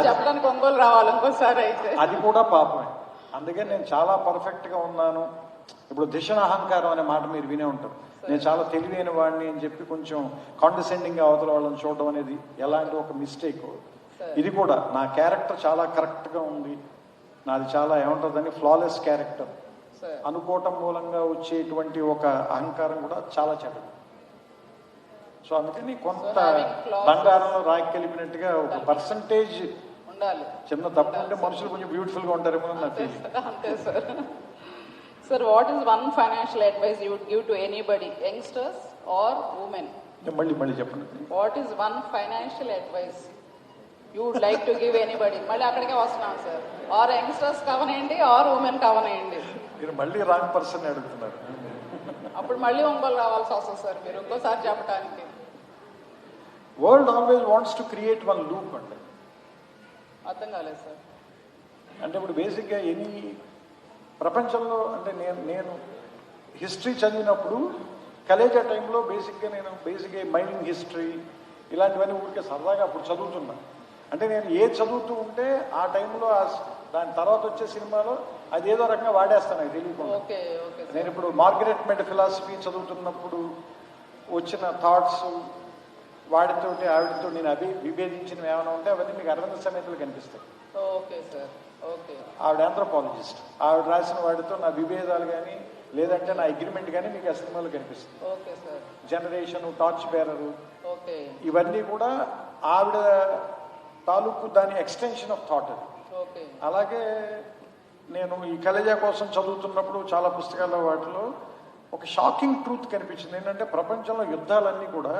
చెప్పడానికి ఒంగోలు రావాలి ఇంకోసారి అయితే. అది కూడా పాపమే. అందుకే నేను చాలా పర్ఫెక్ట్గా ఉన్నాను. ఇప్పుడు దిశన అహంకారం అనే మాట మీరు వినే ఉంటారు. నేను చాలా తెలివైన వాడిని అని చెప్పి కొంచెం కాండిసెండింగ్ అవతల వాళ్ళని చూడడం అనేది ఎలాంటి ఒక మిస్టేక్. ఇది కూడా నా క్యారెక్టర్ చాలా కరెక్ట్గా ఉంది, నాది చాలా ఏముంటుందని ఫ్లాలెస్ క్యారెక్టర్ అనుకోవటం మూలంగా వచ్చేటువంటి ఒక అహంకారం కూడా చాలా చెడ్డది. సో అందుకని కొంత బంగారంలో రాకి కలిపినట్టుగా ఒక పర్సంటేజ్ ఉండాలి. చిన్న తప్పు ఉంటే మనుషులు కొంచెం బ్యూటిఫుల్ గా ఉంటారేమో నా ఫీలింగ్. అంతే sir. Sir, what is one financial advice you would give to anybody, youngsters or women? మళ్ళీ చెప్పండి. What is one financial advice you would like to give anybody? మళ్ళీ అక్కడికే వస్తున్నాం సార్. ఆర్ యంగ్స్టర్స్ కావనేయండి, ఆర్ ఉమెన్ కావనేయండి. మీరు మళ్ళీ wrong person అడుగుతున్నారు. అప్పుడు మళ్ళీ ఒంగోలు రావాల్సి వస్తుంది సార్ మీరు ఇంకోసారి చెప్పడానికి. World always wants to create one loop అండి. అర్థం కాలేదు సార్. అంటే ఇప్పుడు బేసిక్గా ఎనీ ప్రపంచంలో అంటే నేను హిస్టరీ చదివినప్పుడు కాలేజ్ టైంలో బేసిక్గా మైనింగ్ హిస్టరీ ఇలాంటివన్నీ ఊరికే సరదాగా అప్పుడు చదువుతున్నా. అంటే నేను ఏది చదువుతూ ఉంటే ఆ టైంలో దాని తర్వాత వచ్చే సినిమాలో అది ఏదో రకంగా వాడేస్తాను, అది తెలియకుండా. నేను ఇప్పుడు మార్గరెట్ మెడ్ ఫిలాసఫీ చదువుతున్నప్పుడు వచ్చిన థాట్స్ వాడితోటి ఆవిడతో నేను విభేదించినవి ఏమైనా ఉంటే అవన్నీ మీకు అరవింద సమేతలు కనిపిస్తాయి. ఆవిడ ఆంథ్రోపాలజిస్ట్, ఆవిడ రాసిన వాడితో నా విభేదాలు కానీ లేదంటే నా అగ్రిమెంట్ కానీ మీకు ఆ సినిమాలో కనిపిస్తుంది. జనరేషన్, టార్చ్ బేరరు, ఇవన్నీ కూడా ఆవిడ తాలూకు దాని ఎక్స్టెన్షన్ ఆఫ్ థాట్ అది. అలాగే నేను ఈ కలేజా కోసం చదువుతున్నప్పుడు చాలా పుస్తకాల వాటిలో ఒక షాకింగ్ ట్రూత్ కనిపించింది. ఏంటంటే ప్రపంచంలో యుద్ధాలన్నీ కూడా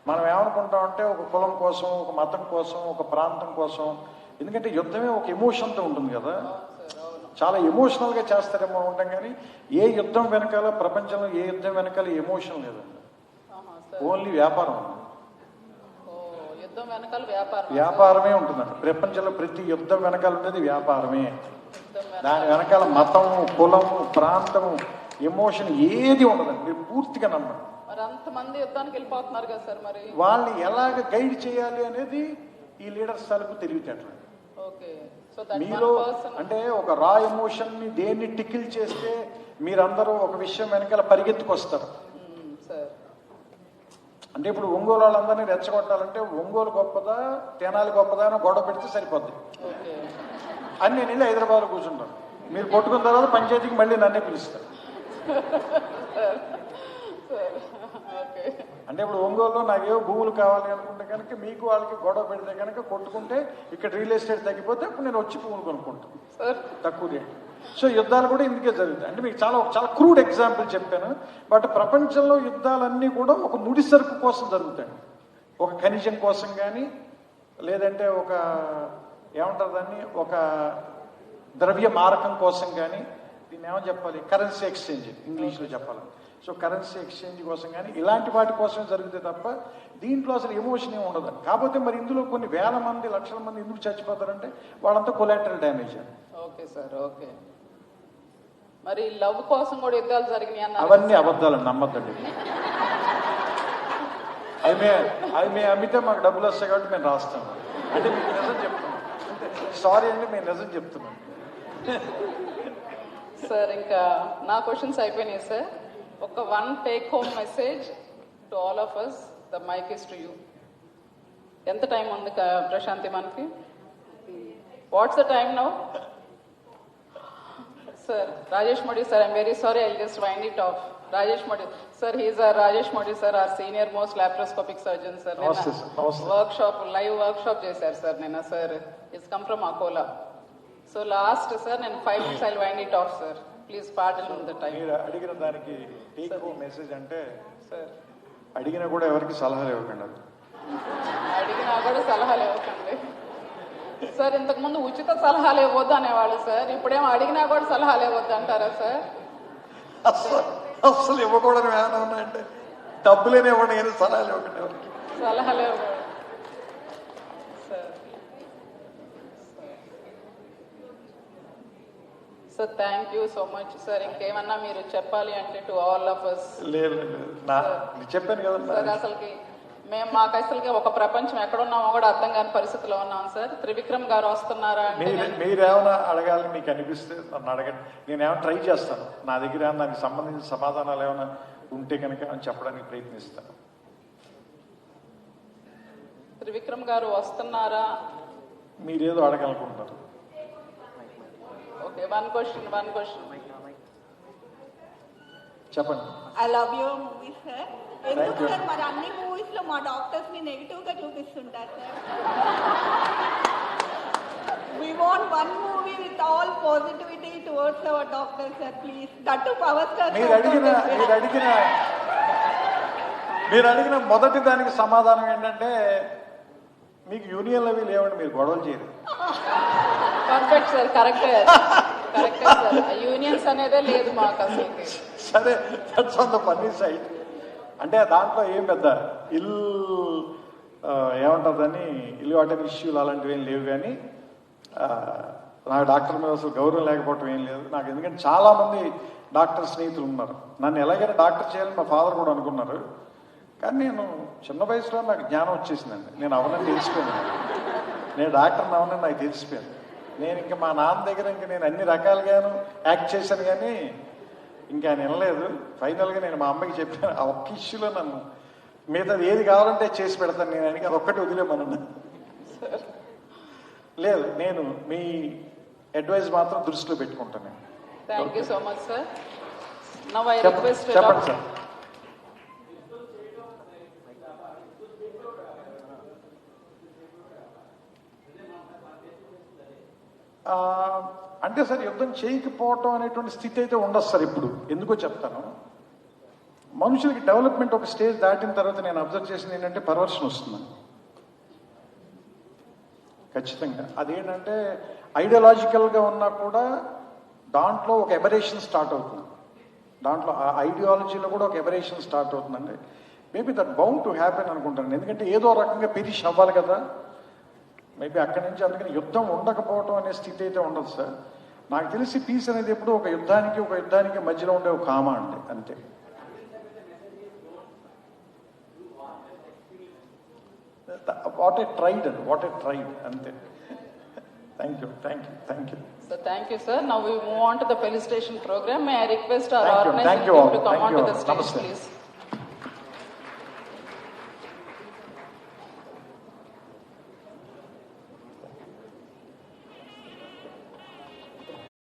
మనం ఏమనుకుంటామంటే ఒక కులం కోసం, ఒక మతం కోసం, ఒక ప్రాంతం కోసం. ఎందుకంటే యుద్ధమే ఒక ఎమోషన్తో ఉంటుంది కదా, చాలా ఎమోషనల్గా చేస్తారేమో ఉంటాం. కానీ ఏ యుద్ధం వెనకాల, ప్రపంచంలో ఏ యుద్ధం వెనకాల ఎమోషన్ లేదండి, ఓన్లీ వ్యాపారం ఉంది. వ్యాపారమే ఉంటుందండి ప్రపంచంలో. ప్రతి యుద్ధం వెనకాల ఉండేది వ్యాపారమే. దాని వెనకాల మతము, కులము, ప్రాంతము, ఎమోషన్ ఏది ఉండదండి. మీరు పూర్తిగా నమ్మండి. అంతమంది యుద్ధానికి వెళ్ళిపోతున్నారు కదా సార్, మరి వాళ్ళని ఎలాగ గైడ్ చేయాలి అనేది ఈ లీడర్స్ తాలూకు తెలివితేటలు. మీలో అంటే ఒక రా ఎమోషన్ ని దేన్ని టికిల్ చేస్తే మీరందరూ ఒక విషయం వెనకాల పరిగెత్తుకొస్తారు. అంటే ఇప్పుడు ఒంగోలు వాళ్ళందరినీ రెచ్చగొట్టాలంటే ఒంగోలు గొప్పదా తెనాలి గొప్పదా అని గొడవ పెడితే సరిపోద్ది. అని నేను వెళ్ళి హైదరాబాద్లో కూర్చుంటాను. మీరు కొట్టుకున్న తర్వాత పంచాయతీకి మళ్ళీ నన్నే పిలుస్తారు. అంటే ఇప్పుడు ఒంగోలులో నాకేవో భూములు కావాలి అనుకుంటే కనుక మీకు వాళ్ళకి గొడవ పెడితే కనుక కొట్టుకుంటే ఇక్కడ రియల్ ఎస్టేట్ తగ్గిపోతే అప్పుడు నేను వచ్చి భూములు కొనుక్కుంటాను తక్కువ రేటు. సో యుద్ధాలు కూడా ఇందుకే జరుగుతాయి. అంటే మీకు చాలా క్రూడ్ ఎగ్జాంపుల్ చెప్పాను. బట్ ప్రపంచంలో యుద్ధాలన్నీ కూడా ఒక ముడి సరుకు కోసం జరుగుతాయి. ఒక ఖనిజం కోసం కానీ లేదంటే ఒక ఏమంటారు దాన్ని, ఒక ద్రవ్య మారకం కోసం కానీ, దీన్ని ఏమని చెప్పాలి, కరెన్సీ ఎక్స్చేంజ్ ఇంగ్లీష్లో చెప్పాలి. సో కరెన్సీ ఎక్స్చేంజ్ కోసం కానీ ఇలాంటి వాటి కోసమే జరుగుతాయి తప్ప దీంట్లో అసలు ఎమోషన్ ఏమి ఉండదు. కాకపోతే మరి ఇందులో కొన్ని వేల మంది, లక్షల మంది ఎందుకు చచ్చిపోతారంటే వాళ్ళంతా collateral damage. Okay sir, okay. మరి లవ్ కోసం కూడా యుద్ధాలు జరిగినాయి, అవన్నీ అబద్ధాలు, నమ్మద్దండి. అవి మేము అమ్మితే మాకు డబ్బులు వస్తాయి కాబట్టి మేము రాస్తాము. అంటే మీకు నిజం చెప్తున్నాం. సారీ అండి, మేము నిజం చెప్తున్నాం సార్. ఇంకా నా క్వశ్చన్స్ అయిపోయినాయి సార్. ఒక one take home message to all of us. The mike is to you. ఎంత టైం ఉంది ప్రశాంతి మనకి? What's the time now? Sir Rajesh Modi sir, I'm very sorry, I'll just wind it off. Rajesh Modi sir, he is Rajesh Modi sir, our senior most laparoscopic surgeon sir. Workshop, live workshop చేశారు sir నిన్న sir. It's come from Akola. So last sir, నేను 5 minutes I'll wind it off sir. Please pardon the time. మీరు అడిగిన దానికి take home message అంటే sir, అడిగినా కూడా ఎవరికి సలహాలు ఇవ్వకండి. అడిగినా కూడా సలహాలు ఇవ్వకండి సార్. ఇంతకుముందు ఉచిత సలహాలు ఇవ్వద్దు అనేవాళ్ళు సార్, ఇప్పుడేమో అడిగినా కూడా సలహాలు ఇవ్వద్దు అంటారా సార్? అసలు ఇవ్వకూడదు ఏమైనా ఉన్నాయంటే డబ్బులేనే ఇవ్వండి కానీ సలహాలు ఇవ్వకండి ఎవరికి. సలహాలు ఇవ్వకూడదు sir. Sir thank you so much sir. ఇంకేమన్నా మీరు చెప్పాలి అంటే టు ఆల్ ఆఫ్ అస్? లేదు చెప్పాను కదా సార్. అసలుకి మేము మాకు అసలుగా ఒక ప్రపంచం ఎక్కడ ఉన్నామో కూడా అర్థం కాని పరిస్థితిలో ఉన్నాం సార్. త్రివిక్రమ్ గారు వస్తున్నారా అంటే మీరేమైనా అడగాలని మీకు అనిపిస్తే నన్ను అడగండి, నేను ఏమైనా ట్రై చేస్తాను. నా దగ్గర దానికి సంబంధించిన సమాధానాలు ఏమైనా ఉంటే కనుక అని చెప్పడానికి ప్రయత్నిస్తాను. త్రివిక్రమ్ గారు వస్తున్నారా? మీరేదో అడగాలనుకుంటున్నారు. ఓకే, వన్ క్వశ్చన్ చెప్పండి. I love your movies sir. ఎందుకు సార్ మరి అన్ని మూవీస్ లో మా డాక్టర్స్ ని నెగటివ్ గా చూపిస్తుంటారు sir? We want one movie with all positivity towards our doctors, sir, please. That too power star. మీరు అడిగిన మొదటి దానికి సమాధానం ఏంటంటే మీకు యూనియన్లు అవి లేవండి, మీరు గొడవలు చేయరు. Perfect sir, correct sir. Unions అనేదే లేదు మాకు అసలు. సరే, that's on the funny side. అంటే దాంట్లో ఏం పెద్ద ఏమంటుందని ఇల్లు వాటర్ ఇష్యూలు అలాంటివి ఏం లేవు. కానీ నాకు డాక్టర్ మీద అసలు గౌరవం లేకపోవటం ఏం లేదు నాకు. ఎందుకంటే చాలామంది డాక్టర్ స్నేహితులు ఉన్నారు. నన్ను ఎలాగైనా డాక్టర్ చేయాలని మా ఫాదర్ కూడా అనుకున్నారు. కానీ నేను చిన్న వయసులో నాకు జ్ఞానం వచ్చేసిందండి. నేను అవనని తెలిసిపోయాను. నేను డాక్టర్ని అవనని నాకు తెలిసిపోయాను. నేను ఇంకా మా నాన్న దగ్గర ఇంకా నేను అన్ని రకాలుగాను యాక్ట్ చేశాను. కానీ ఇంకా ఆయన వినలేదు. ఫైనల్గా నేను మా అమ్మకి చెప్పాను, ఆ ఒక్క ఇష్యూలో నన్ను మిగతాది ఏది కావాలంటే చేసి పెడతాను నేను అని. అది ఒక్కటి వదిలేమన్నా. లేదు, నేను మీ అడ్వైస్ మాత్రం దృష్టిలో పెట్టుకుంటాను. Thank you so much sir. చెప్పండి సార్. అంటే సార్ యుద్ధం చేయకపోవటం అనేటువంటి స్థితి అయితే ఉండదు సార్ ఇప్పుడు. ఎందుకో చెప్తాను. మనుషులకి డెవలప్మెంట్ ఒక స్టేజ్ దాటిన తర్వాత నేను అబ్జర్వ్ చేసింది ఏంటంటే పర్వర్షన్ వస్తుందని. ఖచ్చితంగా అదేంటంటే ఐడియాలజికల్గా ఉన్నా కూడా దాంట్లో ఒక ఎబరేషన్ స్టార్ట్ అవుతుంది. దాంట్లో ఆ ఐడియాలజీలో కూడా ఒక ఎబరేషన్ స్టార్ట్ అవుతుందండి. Maybe that bound to happen అనుకుంటాను. ఎందుకంటే ఏదో రకంగా పెరిష్ అవ్వాలి కదా. మేబీ అక్కడి నుంచి అందుకని యుద్ధం ఉండకపోవటం అనే స్థితి అయితే ఉండదు సార్. నాకు తెలిసి పీస్ అనేది ఎప్పుడు ఒక యుద్ధానికి మధ్యలో ఉండే ఒక కామా అండి, అంతే. వాట్ ఏ ట్రైడ్ అంతే. Thank you. So thank you sir. Now we move on to the felicitation program. May I request our Thank you. organizing Thank you all. team to come Thank on you to the all. stage Namaste. please.